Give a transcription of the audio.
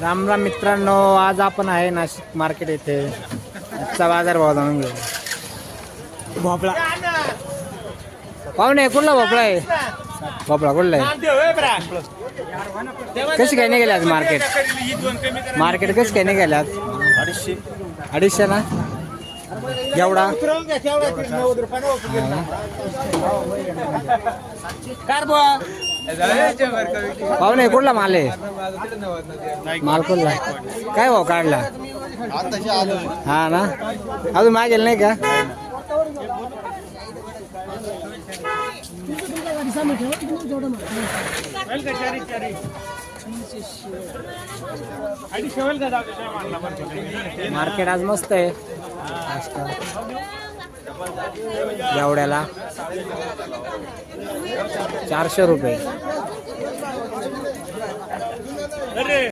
राम राम मित्रांनो, आज आपण आहे नाशिक मार्केट येथे आजचा बाजार भाव जाणून घेऊ. भोपळा पाहुणे कुठला भोपळा आहे? भोपळा कुठला आहे? कशी काय नाही गेले आज मार्केट कशी काय नाही गेले आज? 250 ना. एवढा पाहुणे कुठला माल आहे? माल कुठला काय भाव काढला? हा ना, अजून मागेल नाही का? मार्केट आज मस्त आहे. एवढ्याला 400 रुपये.